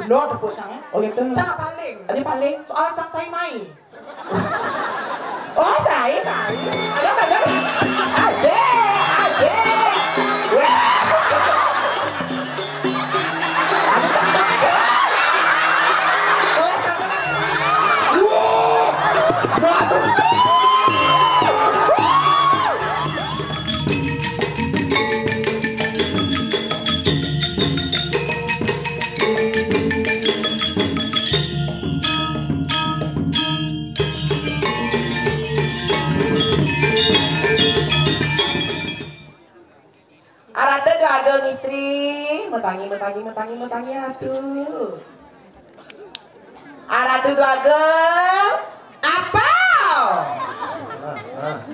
Bener tepuk tangan. Oh gitu. Cang paling. Tadi paling. Soal cang saya main. Oh saya main. Ada. Asik. Wah. Arate gagal istri, metangi atuh. Arate gagal. Apa?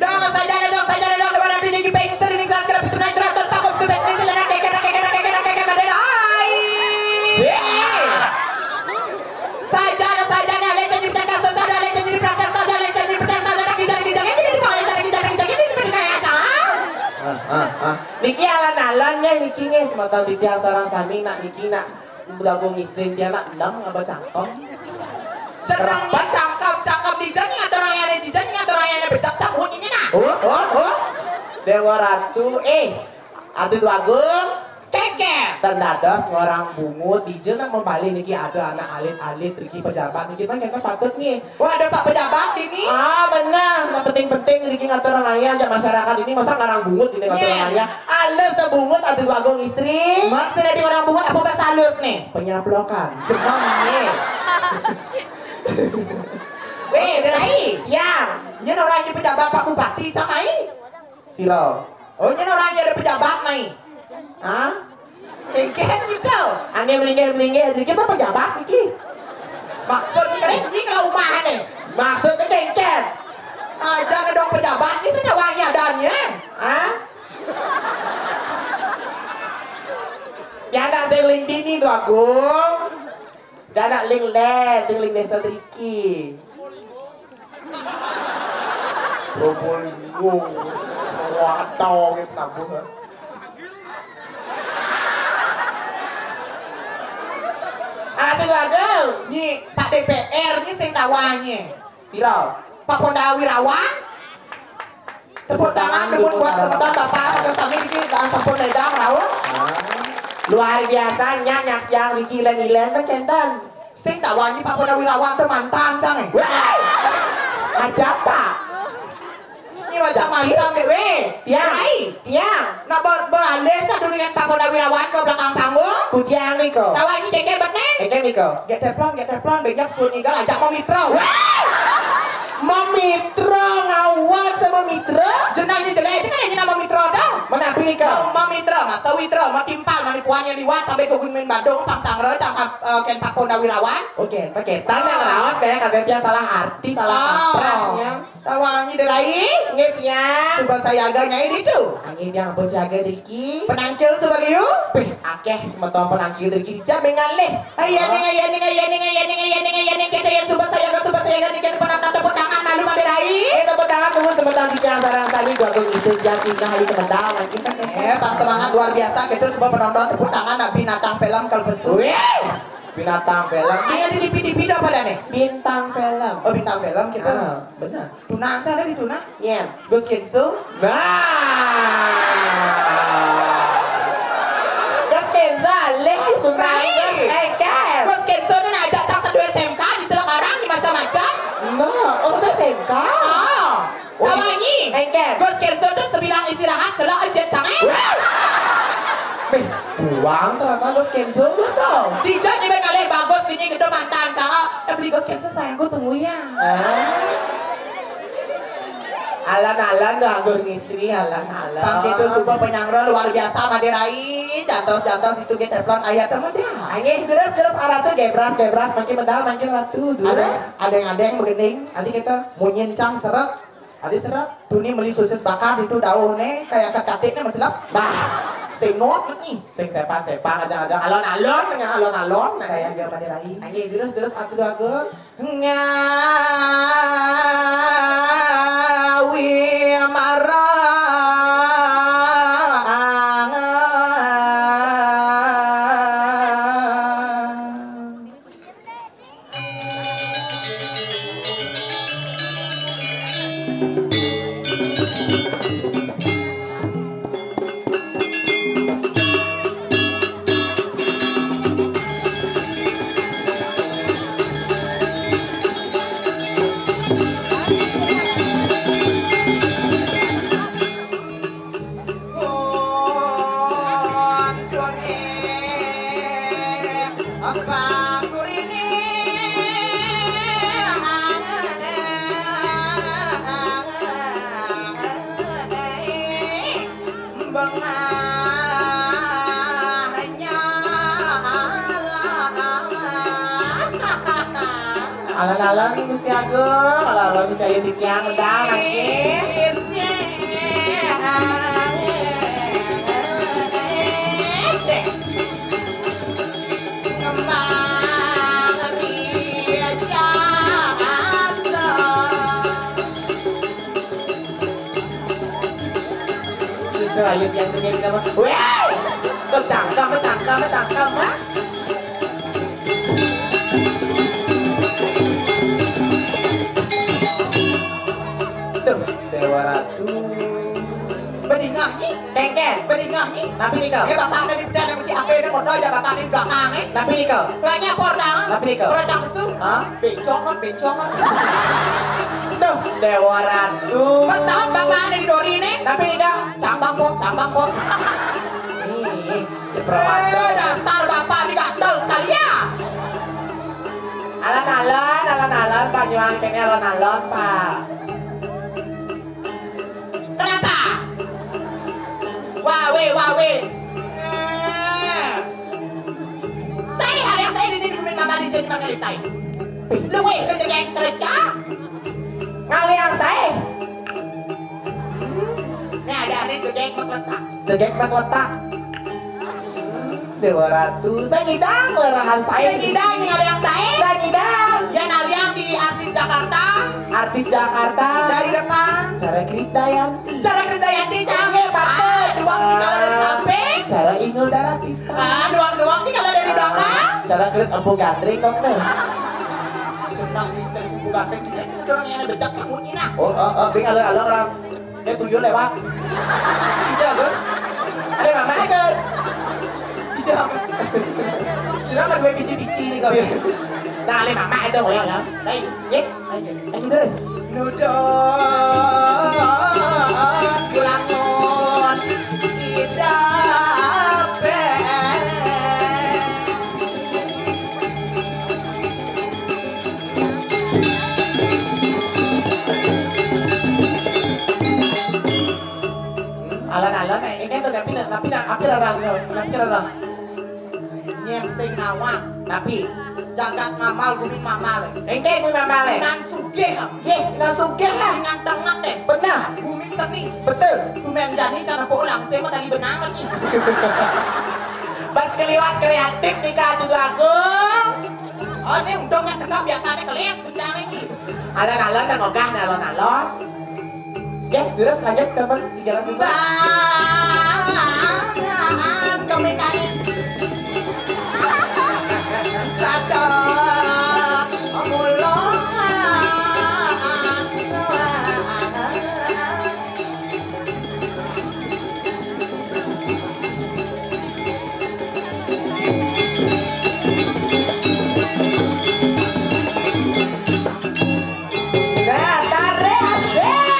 Dong saja dong depan nanti jadi pengster ini kelas kerap itu naik teratur takut tuh best ini jalan keke ada ai. Saja lecet jadi praktek saja lecet jadi praktek saja lecet jadi praktek saja kita ini dipakai kita ini kayak apa? Niki alan-alannya niki nges mata titia sarang sami nak niki nak dagung istri dia nak lam ngaba cangkem. Cerangnya cangkap dijang ngatur rayane dijang ngatur rayane becak camunya nah. Oh. Dewa Ratu atuh dagung Keke. tendados ngorang bungut dijeng nak membalik niki ada anak alit-alit niki pejabat niki kan kita patut nih. Wah ada pak pejabat ini. Benar, yang penting niki ngatur raya aja masyarakat ini masa ngarang bungut ini ngatur raya. Alus sebungut atuh dagung istri. Mas sudah di orang bungut apa bahasa halus nih? Penyaplokan. Jemang nih. Weh, derai. Ya, Nyen orangnya pejabat Pak Bupati camai. siro. Oh, nyen orangnya ada pejabat mai. Hah? Kengken gitu. Ane melingkar kita pejabat niki. Maksudnya keren jing lah rumah nih. Maksudnya kengken. Jangan dong pejabat ini sudah wangi adanya. Hah? Ya nak sing ling dini tuh Agung. Dan nak ling les, sing ling desa triki. Probolinggo. Watau gitu tabuh. Atuh Agung. Nih Pak DPR ini sing tawanya. Siro. Pak Ponda Wirawan. Tepuk tangan dulu buat teman-teman Bapak ke sami ini dan sampun ledang rawuh. Luar biasa nyak siang Riki ilen kan kenten. Sing tawanya Pak Ponda Wirawan tuh mantan cang. Wah. Aja Pak. Ini wajah mantan weh. Ya. Nah beralih cak dulu dengan Pak Ponda Wirawan ke belakang panggung. Kutiang niko. Tawanya keke beteng. Niko. Get teplon banyak sunyigal ajak mau mitra. Memitra ngawat sama mitra. Jenangnya jelek itu kan yang nama mitra dong. Mana pilih kau? Mau mitra, mas witra, mau timpal, mau puannya liwat sampai ke Gunung Bandung, pangsang re, cangkap ken Pak Ponda Wirawan. Oke, paketan yang rawat kayak katanya salah arti, salah kaprahnya. Tawanya derai, Nget ya. coba saya agaknya ini tuh. Angin yang apa siaga Riki? Penangkil coba liu. Akeh semeton penangkil Riki jam mengalih. Ayah nih, kita yang coba saya agak nih, penantang tepuk tangan malu pada derai. Tepuk tangan tunggu semeton tiga sarang tadi gua itu jati hari kemenang kita Pak semangat luar biasa, kita semua penonton tepuk tangan binatang film Kalbesu. Binatang film. Ini di TV apa dah nih? Bintang film. Oh bintang film kita. Benar. Tunang ada di Tunang. Iya. Gus Kinsu. Nah. Gus Kenzo leh tunang. Kan. Gus Kinsu itu ajak cak satu SMK di Sekarang di macam-macam. Nah, oh itu SMK. Kawanyi. Kan. Gus Kinsu itu sebilang istirahat celak aja canggih. Buang ternyata Gus Kenzo tuh. Dijak nyimpen kali bagus ini gede mantan sama. Beli Gus Kinsu sayangku tunggu ya. Alan-alan tuh Agus istri alan-alan. Pang itu super penyangre luar biasa Madirai. Jatuh situ ge teplon ayat teh mah. Angin terus arah tuh gebras makin medal makin ratu. Ada yang begening. Nanti kita Munyin cang seret. Adi seret. Tuni beli sosis bakar itu daunnya kayak kekatik nih mencelap. Bah. Sing not nih. sing sepang aja alon-alon dengan alon-alon. Saya agak Madirai. Angin terus aku tuh Agus. Ngawi marang Abang Nurini Alon-alon Gusti Agung, alon-alon Gusti Ayu Tikyang undang nangis. Gusti Ayu Tikyang cengeng nama. Weh, bercangkam mah. Dewa Ratu Bedingahnya Kengken Bedingahnya Tapi nikah bapak ada di pedang si apa ini kodoh aja bapak di belakang Tapi nikah banyak pordang Tapi nikah Rojang kesu Hah? Bencong Tuh Dewa Ratu Bertahun bapak ada di dori ini Tapi nikah Cambang pot Nih Diperwakan Dasar bapak di gatel sekali ya Alon-alon Pak Juang kayaknya alon-alon Pak Kenapa? Wawe Saya hal yang saya ini kumin mama di jadi kali saya Lewe kejadian cerca Ngaliang saya Ini ada ini kejadian mengletak Jegek letak Dewa Ratu Saya ngidang lerahan saya Ngidang yang saya Saya ngidang Yang aliang di artis Jakarta Artis Jakarta Dari depan Cara Krisdayanti Cara Krisdayanti canggih Pak Doang sih kalau dari samping Cara Inul Daratista Doang sih kalau dari belakang Cara Kris Empu Gandring kok nih Senang di terus bukan Jadi itu orang yang becak kamu ini nah Bing alon-alon orang Kayak tuyul lewat Iya kan Ada mama guys Iya kan Sudah mah gue biji-biji nih kau Nah ale mama itu ya kan Baik Yep Lagi terus Nudon Bulangon Tidak Alon-alon ini kan tuh tapi larang Nyem sing nawang Tapi Jagat ngamal bumi mamal Engke ini mama le Nan sugih Ye langsung ke lah Dengan tengah teh Benar Bumi seni Betul Bumen jani cara pulang Saya mah tadi benang lagi Pas keliwat kreatif nih Kak Dudu Agung Oh ini undang yang tengah biasanya kelihat Bencana ini Alon-alon dan ogah nih alon-alon Ya terus lanjut temen di jalan tiba Bangan kami kali Sadar Mulong Nah tarik asik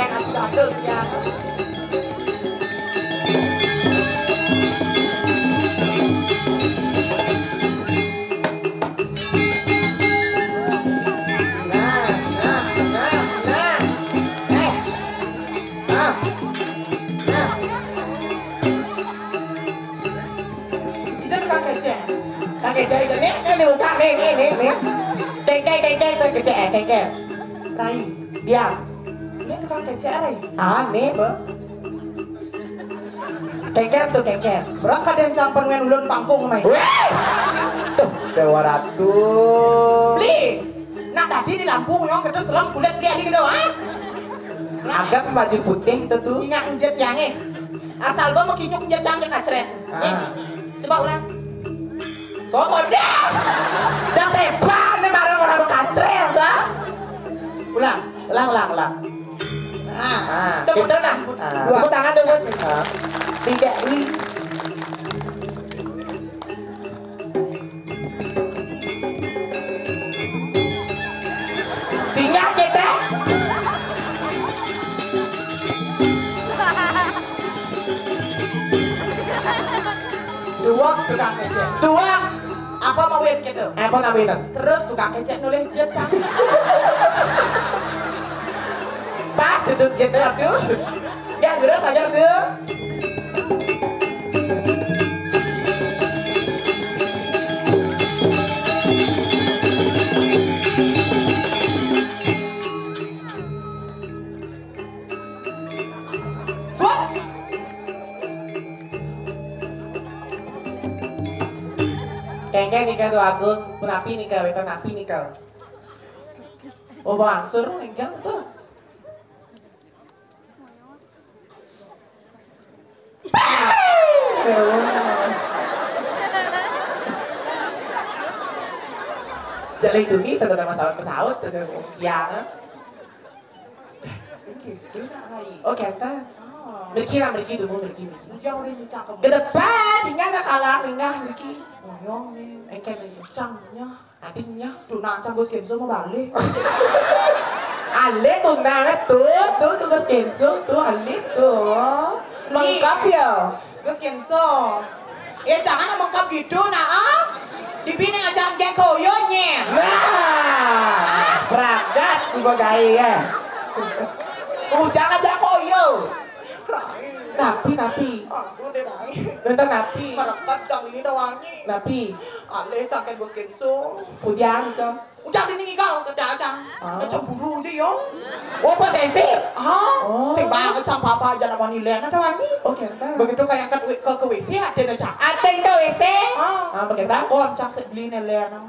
kecek aku gadel ya. Kakek cari ke ini buka nih. Kek kecek. Rai, dia. Ini tukang kecek Rai. Aneh, Be. Kek. Berangkat yang campur dengan ulun pangkung mai. Tuh, Dewa Ratu. Beli. Nak tadi di Lampung nyong kita selang kulit beli adik gitu, ah? Agak baju putih itu tuh. Ingat injet yange. Asal ba mau kinyuk injet canggih kacres. Coba ulang. Kok udah? Jangan sepan nih bareng orang katres, ah. Ulang. Kita nah. Tepuk tangan dulu. Tidak ini. Tinggal kita. Dua tukang kecek. Dua. Apa mau wet gitu? Apa namanya? Terus tukang kecek nulis jet canggih. Pak, duduk jet tuh. Yang terus aja tuh. Kengkeng nikah tuh Agung, penapi nikah, wetan napi nikah. Oh bangsur, kengkeng tuh. Jadi itu nih, terus pesawat, terus yang. Oh kenta. Meriki tuh, meriki. Jauh ini cakep. Ke depan, tinggal nak kalah, minggah meriki. Nyong nih. Engkeng aja. Cangnya. Hatinya. Tunang canggus kenzo mau balik. Ale tunangan tuh tugas kenso tuh ale tuh. Lengkap ya. Gus kenzo. Jangan lengkap gitu nah. Dibini ngajaran geko yonya. Nah, berangkat sebagai ya. Jangan jako yo. Napi. Aduh deh Rai. Nonton napi. Merekat cang ini dawangi. Napi. Ale cangken Gus kenzo. Kujang kan. Udah ini kau kerja cang. Cemburu aja yo. Oh posesif. Oh. Sing banget cang papa aja nama nilai dawangi. Oke, Begitu kayak ke WC ada na cang. Ateng ke WC. Pakai takon cang saya beli nilai na.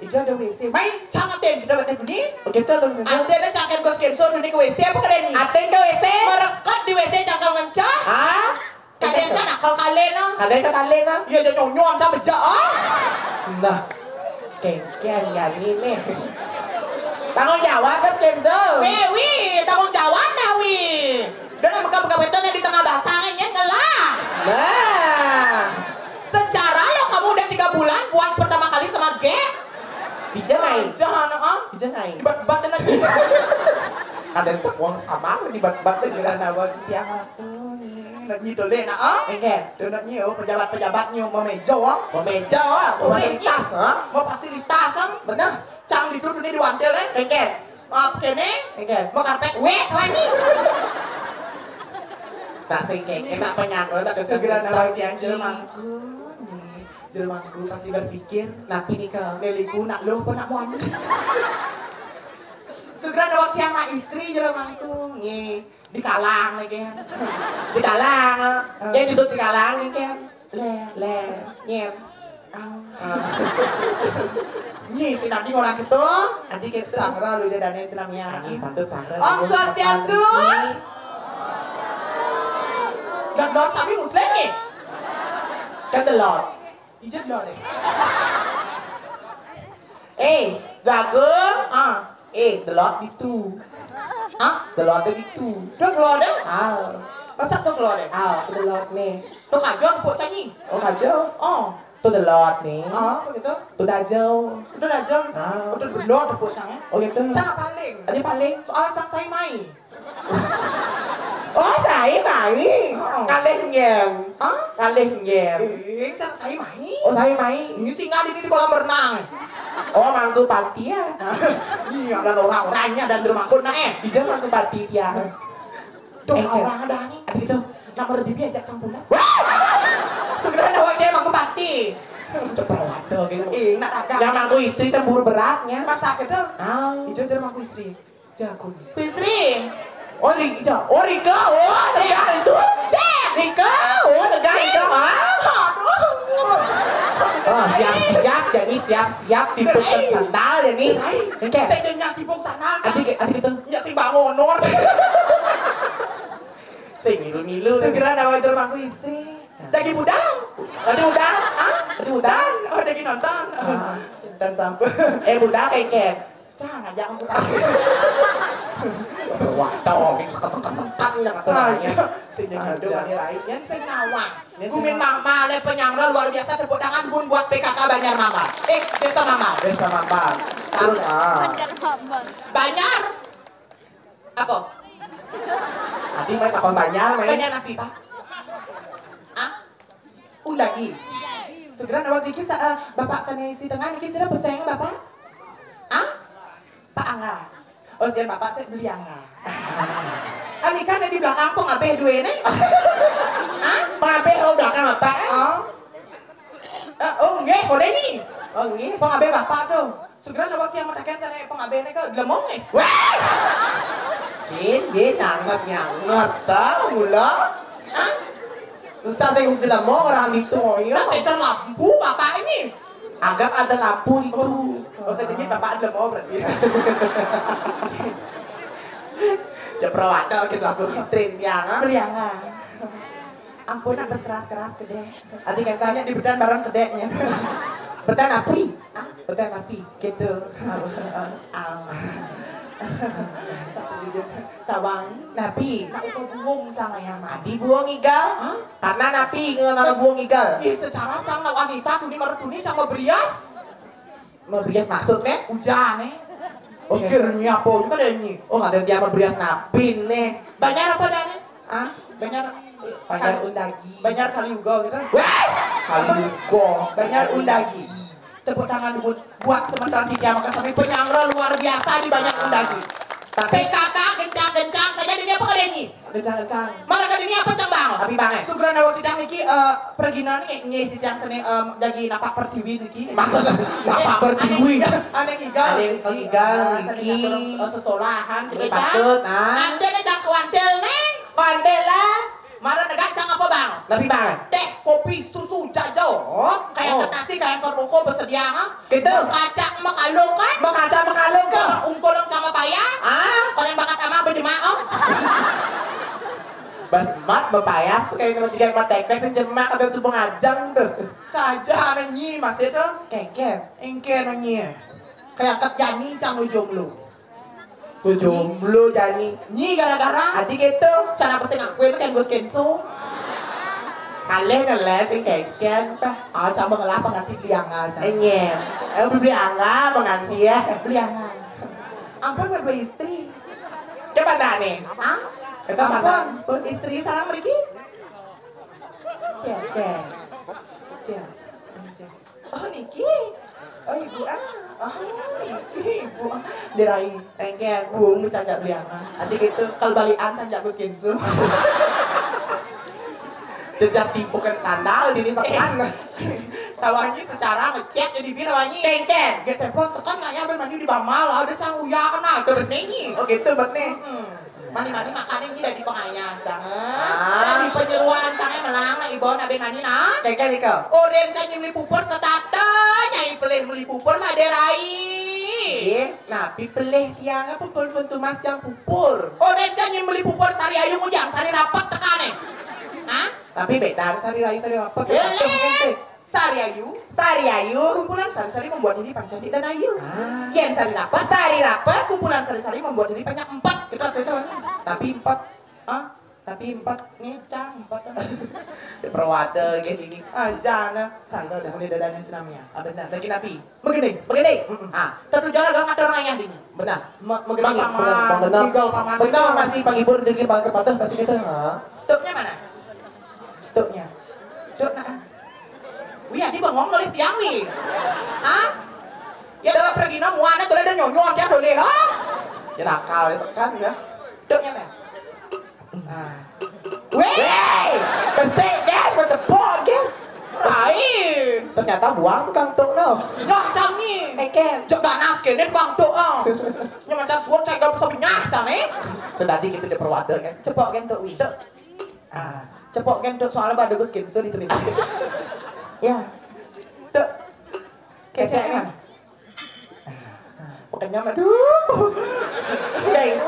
Itu ada WC. Main cang aten kita buat begini. Oke tuh. Aten na cangken Gus kenzo dulu ke WC apa keren nih? Ateng ke WC. Merekat di WC cangkal mencah. Kalian kan akal kalian na. Ada ke kalian na. Iya jadi nyonyon sama beja Nah. Kengkeng ya ini. Tanggung jawab kan Kenzo. Wi, tanggung jawab na wi. Dan mereka beton di tengah basahnya ngelah. Nah. Secara lo kamu udah 3 bulan buat pertama kali sama G. Bijangai. Jangan Bijangai. Bat dan lagi. Ada untuk uang sama di bat segera nawar siang. Lagi tu le na Engke. Dia nak nyiu pejabat-pejabatnya mau meja Meja fasilitas mau fasilitas bener. Cang di duduk ni diwantel Engke. kene Engke. mau karpet wet wani. Tak singkeng, enak penyanggol, tak Segera nawar yang Jermanku pasti berpikir napi nikah. Neliku nak lo apa nak muan. Segera nawar tiang nak istri Jermanku nih dikalang lagi kan. Dikalang, yang disuruh dikalang nih kan. Le, nyer. Nyi si nanti orang itu Nanti kita sangra lu dia dana Islamnya. pantut sangra. Om Swastiastu. Dan tapi muslim nih. Kan delot. Ijat lo deh. Jagung. Delot itu. Delot itu. Dok lo deh. Masa dok lo deh? Delot nih. Dok aja pok canyi. Oh kacau. Oh. Tuh delot nih. Begitu. Tuh dajau. Itu aja. Itu belot pok cangnya. Oh gitu. Cang paling. Tadi paling. Soal cang saya mai. Oh, saya main. Oh. Kalian nyem. Hah? Kalian nyem. Cara saya main. Oh, saya main. Ini singa di kolam renang. Oh, mantu pati ya. Iya, dan orang-orangnya dan rumahku nah Ija mantu pati ya. Dong Ken. orang ada nih. Ada itu. Nomor bibi ajak campulas. Segera nawak dia mangku pati. Coba waduh gitu. Nak raga. Yang mantu istri cemburu beratnya. Masa gitu. Ah, Ijo jadi mangku istri. jago. Istri. Oh, Rika. Oh, Rika. Oh, negara itu. Cek. Rika. Oh, negara itu. Ah. Aduh. Oh, siap-siap, jadi siap-siap dipukul sandal ya nih. Oke. Saya jenyak tipuk sana. Adik gitu. Ya sing bangun nur. Sing milu-milu. Segera nawak jadi mangku istri. Jadi budang. Nanti udah. Ah, Nanti udah. oh jadi nonton. Ah. Dan sampai. Udah kayak ken. Jangan ajak aku pati. Wah, tau sekat-sekat yang katanya. Sing jenyak doang di raisnya sing nawak. Gumin mama le penyangral luar biasa tepuk tangan bun buat PKK Banjar Mama. Desa Mama. Desa Mampang. Sarut ah. Banjar. Apa? Tadi main takon banyak main. Banjar napi, Pak? Ah? Undagi. Segera nawak diki Bapak sanesi tengah niki sira peseng Bapak? Ah? Pak Angga. Oh, sian Bapak saya beli Angga. Ani kan di belakang pengabeh duwe nih. Ah? Pengabeh oh belakang apa? Oh. Oh, nggih, kode ni. Oh, nggih, pengabeh Bapak tuh. Segera nawak yang matakan sana pengabeh nih ke lemong nih. Wah! Bin nyangat tau mula. Ah? Ustaz saya udah mau orang itu ya. Nah, ada lampu Bapak ini. Agak ada lampu itu. Oh, jadi Bapak ada mau berarti. Ya perawatan gitu aku istri yang Beli Angga. Ampun, aku keras-keras gede. Adik yang Tanya di bedan barang gedenya. betan api. Ah? Betan api. Gitu. Sejujur, tawang Napi. nak uko buung cang ayam Adi buang igal. Hah? Karena napi ngenal buang igal. Ih, secara cang nak wanita tuni mertuni cang berias. Memberias maksudnya? Hujan nih. Oh, Akhirnya apa juga deh ini. Oh, ada dia memberias napi nih. Banyak apa dah nih? Ah, Banyak. banyak undagi. Banyak kali juga gitu. Wah, kali go. Banyak undagi. Tepuk tangan buat sebentar di kiamat sampai penyangra luar biasa di banyak undagi. Tapi PKK gencang-gencang saja di apa kalian ini? kencang-kencang. Mana kali ini apa cang bang? Tapi banget. Sugran awak tidak niki perginan nih yang seni jadi napak pertiwi niki. Maksudnya napak pertiwi. Aneh igal. Aneh igal niki. Sesolahan Ini cang. patut, ah. Anda nih cang kewandel nih. Kondel lah. Mana negak cang apa bang? Tapi banget. Teh, kopi, susu, jajo. Kayak Oh. nasi, kayak keroko bersedia ha? Gitu. Kacang makalong kan? Mau kaca makalong ke? Ungkolong sama payas. Ah, Kalian bakat ama berjemaah om? bas mat bepayas tuh kayak kalau tiga mat tek-tek sejemak ada subuh ngajang tuh. Saja nyi mas itu. Kengker. Engke nyi. Kayak kerjani cang ujung lu. Jomblo jani. Nyi gara-gara Adik itu cara pesen ngakuin kan gue skenso. kalian sing kengker apa? Ah, coba ngelapa ngerti biang aja. Enyem. Beli angga penganti ya. Beli angan. Ampun gue istri. Coba tak nih. Ah? Kita mana? Ampun, istri salam meriki. Cek. Cek. Oh Niki. Oh ibu ah. Oh ibu. Dirai. Kengker. Buang canjak beli angan. Adik itu kalau balian canjak gue skenso. Jejak tipukan sandal di sekan. Tawanyi secara ngecek jadi bina wanyi. Kengker. Dia telepon sekan nanya mandi di Bamal lah. Ada cangguya kena. Ada benengi. Oh gitu betnya. Mani-mani makannya ini dari pengayang. Jangan. Ah. Dari penyeruan. Jangan melang. Nah ibu nabe nani nah. Kengker nih kau. Oren saya nyimli pupur setata. Nyai pelih beli pupur maderai. Napi peleh tiang apa pun tu mas yang pupur. Oren saya nyimli pupur sari ayu mujang. Sari rapat tekane. Hah? Tapi beda sari rayu sari apa? Lele. Sari ayu. Sari ayu. Kumpulan sari-sari membuat diri pancadi dan ayu. Ah. Yen sari rapat. Sari rapat. Kumpulan sari-sari membuat diri banyak 4. Kita. Tapi 4. Ah? Tapi 4 nih cang 4. Perawata gini. Aja na. Sangka dah ni dadanya senamnya. Ah benar. Lagi nabi. Begini. Terus jangan gak ada orang yang dini. Benar. Mengenal Mengenal. Tinggal paman. Benar masih panghibur jadi bang kepatah pasti kita. Stoknya mana? Stoknya. Stok na. Wih, adi bangong nolih tiang wi. Hah? Ya dalam pergi na muana tuh ada nyonyon dia boleh ha? Ya nakal kan ya. Stoknya mana? Weh, pesek kan bercepot kan. Lain. Ternyata buang tukang tok no. Nyah cang ni. Ken. Jok ganas kene bang tok ah. Nya macam suot saya gak bisa benyah cang eh. Sedati kita di perawata kan. Cepok kan tok wi tok. Cepok kan tok soalnya pada gus kinso di telit. Ya. Tok. Kecek kan. Pokoknya aduh. Ken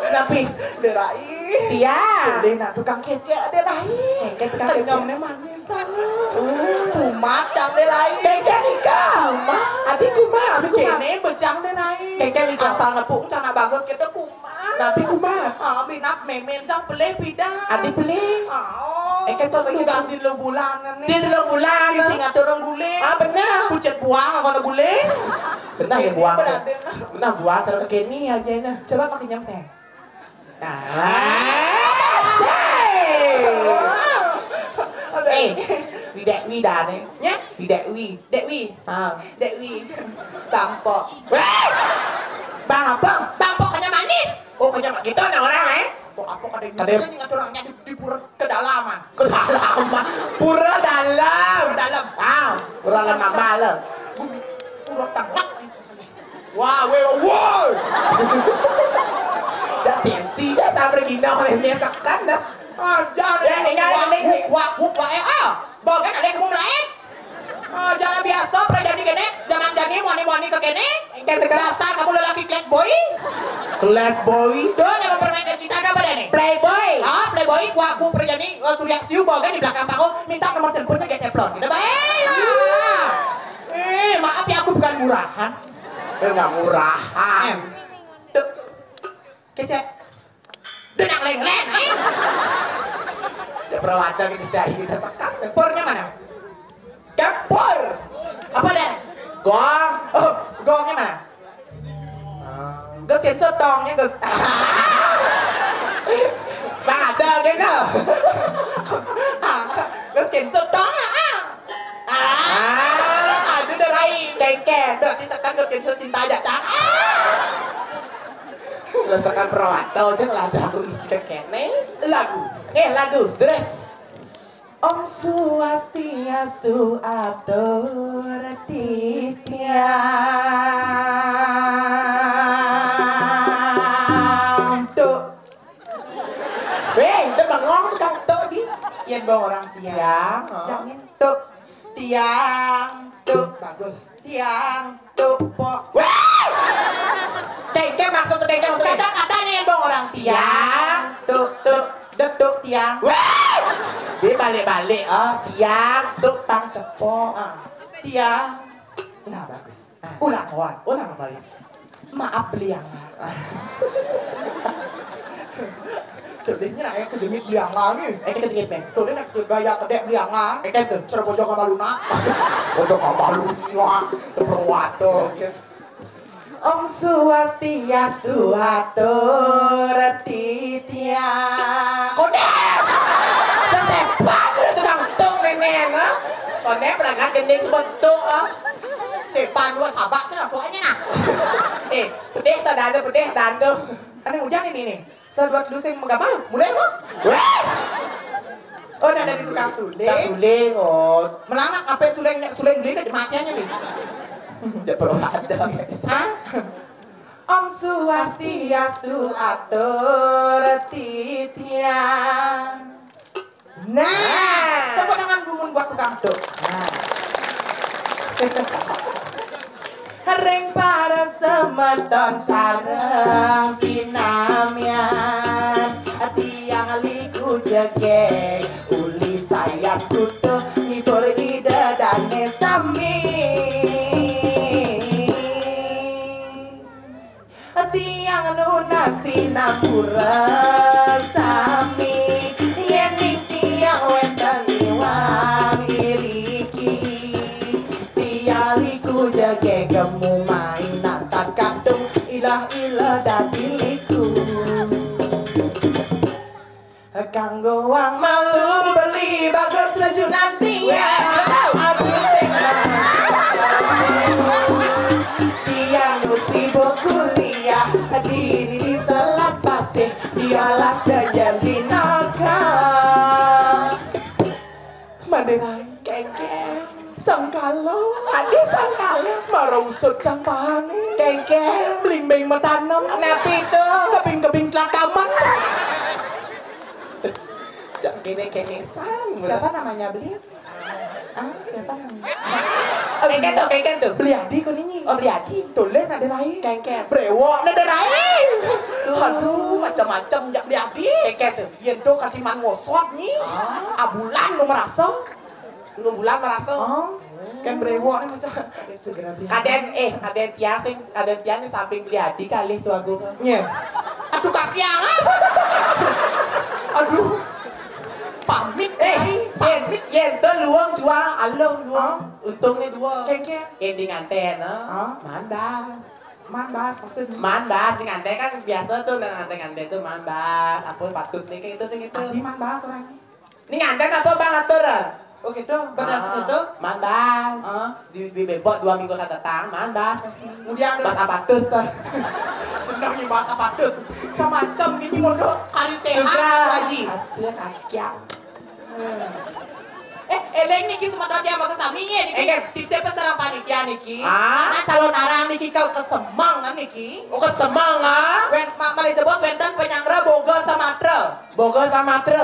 napi. Derai. Iya. Boleh nak tukang kecek derai. Ken tukang kecek. Kenyam ne manisan. Tumat cang derai. Ken nikah. Ati kuma. Kene becang derai. Ken nikah. Asal ngepung cang nak bagus kita kuma. Napi kuma. Binak memen cang peleh pidah. Ati pelih. Ken tuh ganti lo bulanan Dia 3 bulan. Singa turun guling. Benar. Pucet buang kalau guling. Benar ya buang. Berada. Benar buang terus ke Kenny aja nah. Coba pakai nyam saya. Widek wi dah ni. Nya, Widek wi. Dewi, Dewi, tampok. Bang apa? Tampok hanya manis. Oh kerja mak kita nak orang Apa ada yang orangnya di pura kedalaman. Kedalaman. Pura dalam. Dalam. Pura dalam mama lah. Pura tengah. Wah, woi. Dah senti dah tak pergi nak ni tekan dah. Jangan ini wak bagan ada kamu lain. Jangan biasa perjadi kene, jangan jadi wani-wani ke kene. Kan terasa kamu lelaki playboy. Playboy. Doh yang mempermainkan cinta apa dah nih? Playboy. Playboy waku perjadi surya siu bagan di belakang panggung minta nomor teleponnya kayak teplon. Tidak baik. Maaf ya aku bukan murahan. Enggak murahan. Tuh. Kecek. Denang leng-leng. Ya perawatan kita sekat. Pornya mana? Kepor. Apa deh? Gong. Gongnya mana? Gus sensor dongnya Gus. Bang ada kan tau? Gus sensor dong ada dah lain. Kengkeng. Berarti sekarang Gus sensor cinta aja cang. Rasakan perawatan aja lagu istri kene. Lagu. Lagu dress. Om Swastiastu atur titiang tuk. Itu bengong tukang tok di. Yang bang orang tiang. Jangan tuk. Tiang tuk. Bagus. Tiang tuk pok. Kengke maksud maksudnya. Kata-katanya yang bang orang tiang tuk tuk. Duk tiang. Dia balik-balik tiang tuk pang cepok. Tiang. Nah bagus. Ulang kembali. Maaf beliang. Sedihnya nak kejengit beliang lagi. Kita tinggi pen. Tuh dia nak gaya kedek beliang lah. Kan tu. Cara pojok sama Luna. Pojok sama Luna. Perwato. Om Swastiastu atur titiang. Kodem. Setepat udah tukang tok nenek Kodem berangkat gendeng sebentuk Sepan dua tabak cina pokoknya nah. Putih tanda. Ada hujan ini nih. Sebuat dulu saya menggambar. Mulai kok. Oh, ada di tukang suling. Melangak apa suling beli ke jemaatnya nih. Tidak perlu ada. Om Swastiastu atur titiang. Tepuk tangan gumun buat tukang tuk. Ring para semeton sareng sinamian tiang liku jegeng uli sayap kutu ngibur ide dane sami tiang lunas sinapura sami goang malu beli bagus laju nanti ya. Aduh dia sibuk kuliah diri di salah pasir dialah terjadi nakal. Maderai kengkeng sangkalo adik sangkalo marusut campane kengkeng blimbing metanam napi itu keping-keping selakaman. Jangan gini kengesan. Siapa namanya beliau? Siapa namanya? Kengkeng tuh. Beliadi kau ini. Oh Beliadi. Tulen ada lain. Kengkeng. Brewok ada lain. Aduh macam-macam jak Beliadi. Kengkeng tuh. Yen tuh katiman ngosot nih. Abulan lu merasa. Lu bulan merasa. Kan brewok nih macam. Segera Beliadi. Kaden tiang nih samping Beliadi kali tuh aku. Iya. Aduh kaki angat. Aduh. Pamit yen to luang jual along luang untungnya dua kengkeng di nganten manbas maksudnya manbas di nganten kan biasa tuh nganten tuh manbas apa patut nih kayak itu sih gitu di manbas orangnya ini nganten apa bang atur oh gitu berdasar itu manbas di bebot 2 minggu akan datang manbas kemudian bahasa patus benar nih bahasa patus macam gini modok kali sehat lagi aduh kakiak eleng niki sementara dia mau kesaminya niki tidak peserang panitia niki karena calon arang niki kalau kesemang kan niki kesemang mali jebot wenten penyangra Bogor Samatra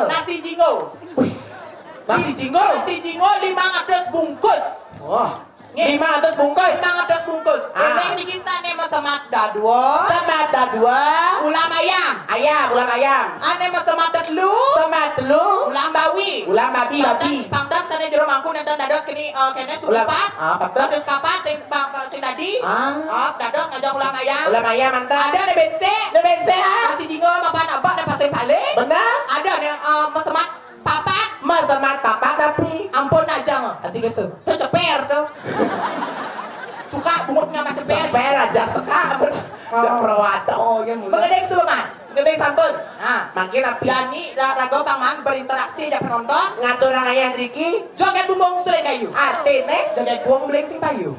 nasi jingo 500 bungkus 500 bungkus eleng niki sane mas semat dadua ulam ayam ane mas semat telu ulam babi pangdan sane jero mangku nenten dadok kene supat terus papat sing tadi dadok ngajak ulam ayam mantap ada ne bense nasi jingo mapan abak ne pasing paling benar ada ne mas semat papat tapi ampun aja hati gitu tuh ceper tuh suka bungutnya sama ceper aja suka perawat menggedeng tuh man menggedeng sampun makin api yani rago paman berinteraksi aja penonton ngatur orang ayah Riki joget bumbung sulit kayu artinya joget bumbung beleng sing payu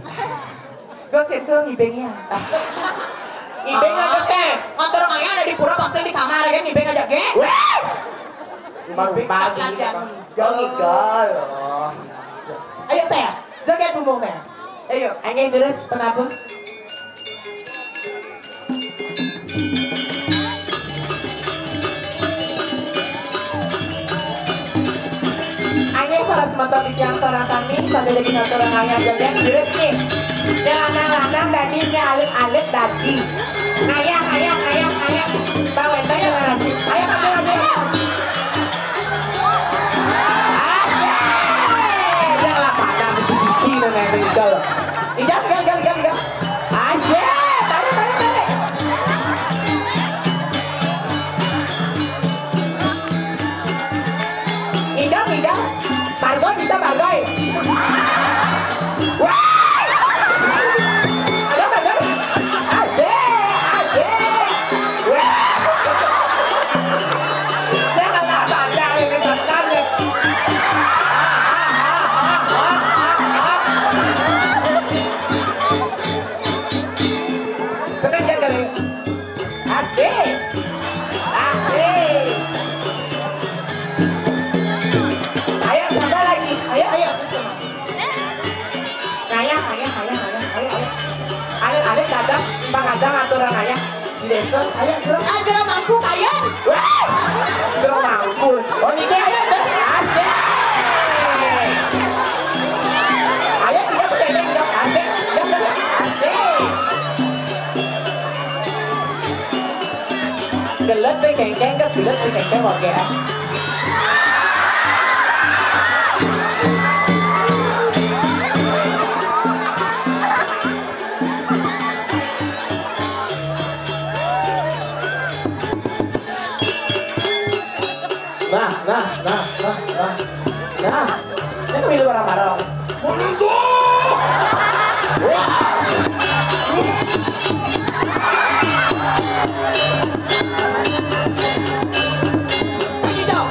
gue sentuh ngibengnya ngibeng aja sih ngatur orang ayah ada di pura bangsa di kamar kan ngibeng aja ge pagi joget ayo saya joget bumbung saya ayo angin terus penabung angin para semotor di tiang sorang kami sampai jadi ngatur orang ayam joget terus nih dan lanang tadi ini alit tadi ayam bawa tanya lagi ayam Gal. Aja, tarik. Idam. Bargoy. Wah! Ada. Aja. Wah! Janganlah panjang ini tangannya. Ada aturan ayah di desa ayah jero mangku kayan jero mangku oh niki ayah ada ayah tidak percaya tidak ada gelet teh kengkeng ke gelet teh kengkeng oke Nah, ini kami barang-barang. Hijau.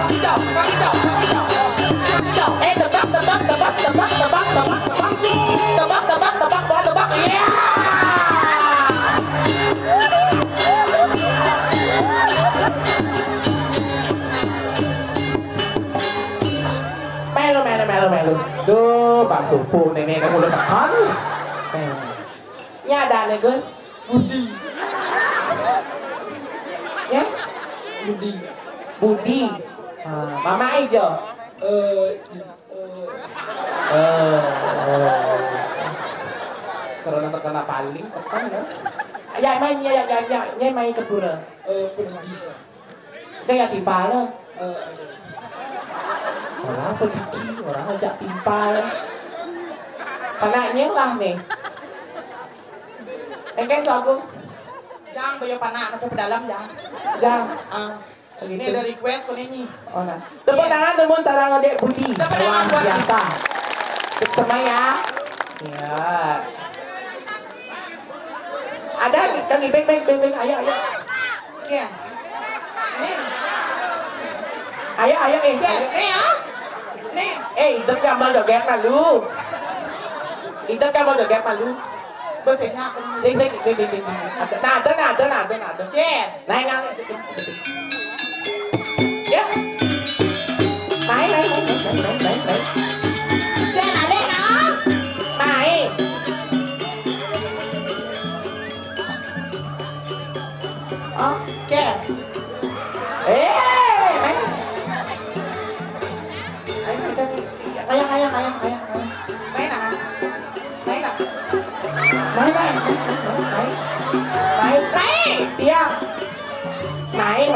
bang supu nenek kamu udah sekan. Nya ada nih Gus. Budi. Ya? Budi. Budi. Mama Ijo. Karena sekena paling sekan ya. Ya main ke pura. Bisa. Saya timpal lah. Orang pergi, orang ajak timpal. Panaknya lah nih. Kan tuh aku. Jangan bayar panak, aku ke dalam jangan. Jangan. Ini ada request kau nyanyi. Oh nah. Tepuk tangan teman sarang ngedek Budi. Tepuk tangan buat biasa. Sama ya. Ya. Ada kang ibeng ayo. Oke. Nih. Ayo Nih ya. Nih. Itu gambar joget malu. Itu gambar joget malu. Bersihnya aku. Sing. Ada. Cek. Này. Ya. Main. Cek ada nó. Main. Cek. Main. Ayo. Mấy nè. Main. Iya. Main.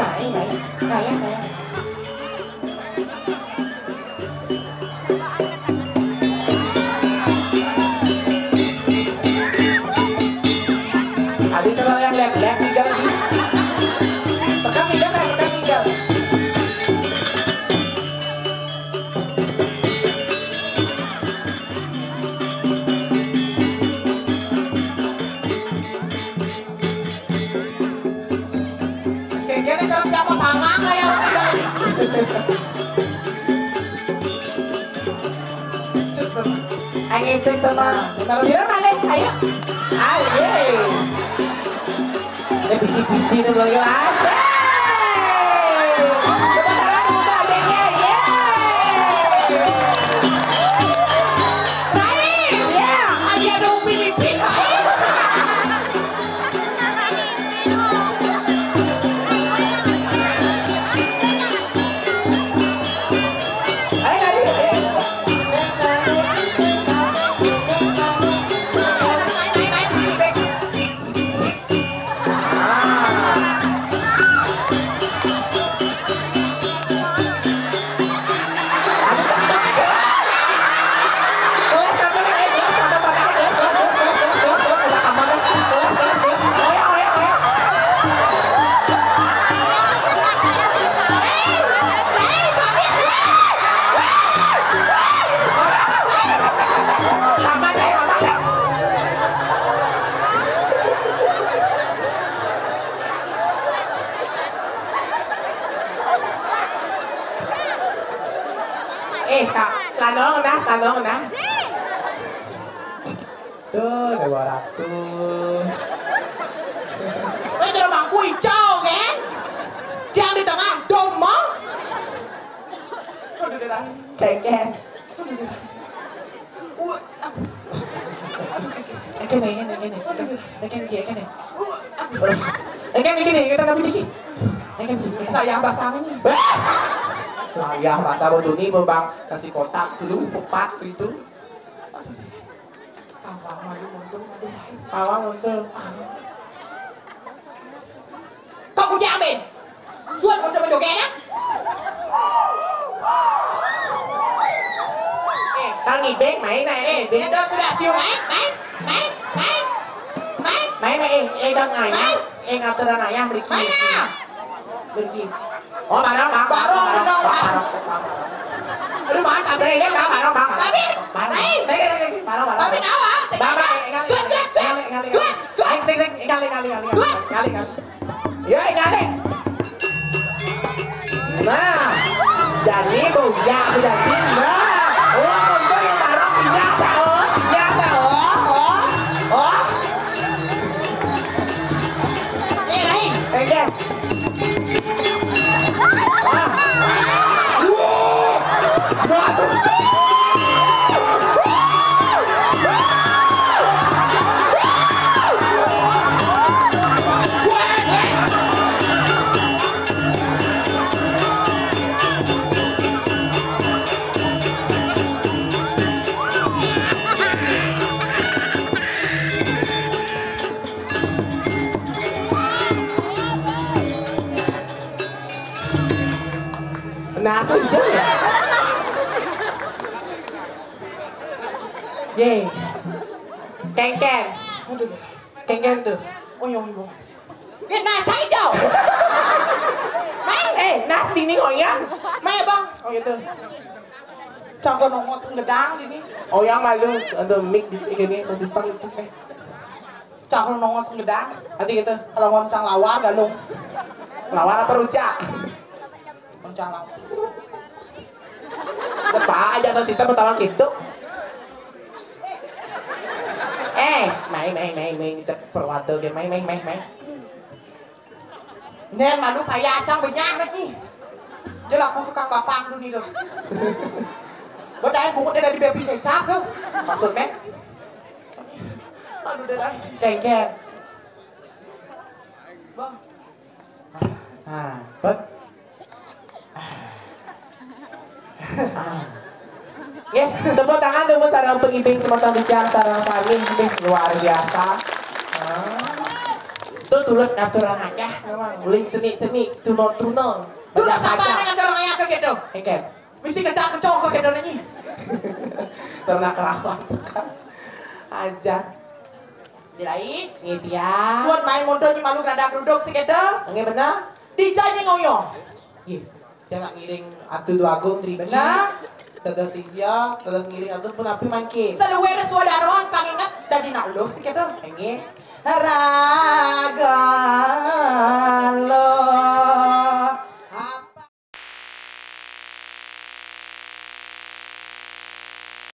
Adi kalau yang lihat tinggal di. Tekan tinggal. Kayaknya kalau siapa pangang kayak tinggal. Anh em sama. Dia mana? Ayo. Biji-biji itu lagi ada. Coba tangan buka adiknya. Rahim. Ya. Ada Upin-Ipin. Tanong na. Tuh, 200. Bây giờ bạn quỳ trâu ghé. Đang đi tầng ăn đồn món. Kèn. Cái này. Cái này, kita tapi dikit. Sayang bahasa ini. Ya bahasa bodoh ini bang kasih kotak dulu pepat itu. Awang mundur. Kau punya apa? Suat kau coba joget ya? Tao nghỉ bếp máy này. Bây giờ sudah siêu máy. Máy em đang ngày nhá. Em ngập từ ra này nha. Máy nào? Bên kia. Ủa bà đó. Đứa bà tao sẽ ghép cả bà đó. Bà biết. Bà đó. Bà biết đâu hả? Suat. Nah, jadi kau ya jadi nah. Untuk yang barang pinjata Đây. Kìa. Waduh. hijau ya. Ye. Kengken. Kengken tuh. Oh yang ibu. Ya nasi hijau. Nasi ini oyang. Mai bang. Oh gitu. Cangkok nongos ngedang ini. Oyang malu untuk mik di ini sosis pang itu. Cangkok nongos ngedang. Nanti gitu. Kalau ngoncang lawar galung. Lawar apa rujak? Ngoncang lawar. Apa aja sosisnya pertama gitu. Main cek perwato dia main. Nên mà lúc phải ra sang bên nhang đó chứ. Chứ là không có căng bà phang luôn đi được. Bữa đây cũng có đây là đi bèo phi chảy cháp đâu. Maksudnya? Aduh đây đây. Kengken. Vâng. Bet. Ya, tepuk tangan dulu sarang pengibing semasa bicara sarang kami luar biasa. Itu tulus aturan aja, memang beli cenik tuno. Tuh lah sabar dengan dorong ayah ke gitu. Eken, Mesti kencang-kencang ke gitu lagi. ternak kerawan sekarang. Aja. Dilain. Ngitia. Buat main motor ni malu rada kerudung si gitu. Nggih benar? Dijaji ngoyong. Iya. Dia nggak ngiring atu dua agung triki. Benar. Terus sisya, terus ngiring atu pun api mancing. Seluwe suara aron pangingat dan dinaulog si gitu. Nggih. Raga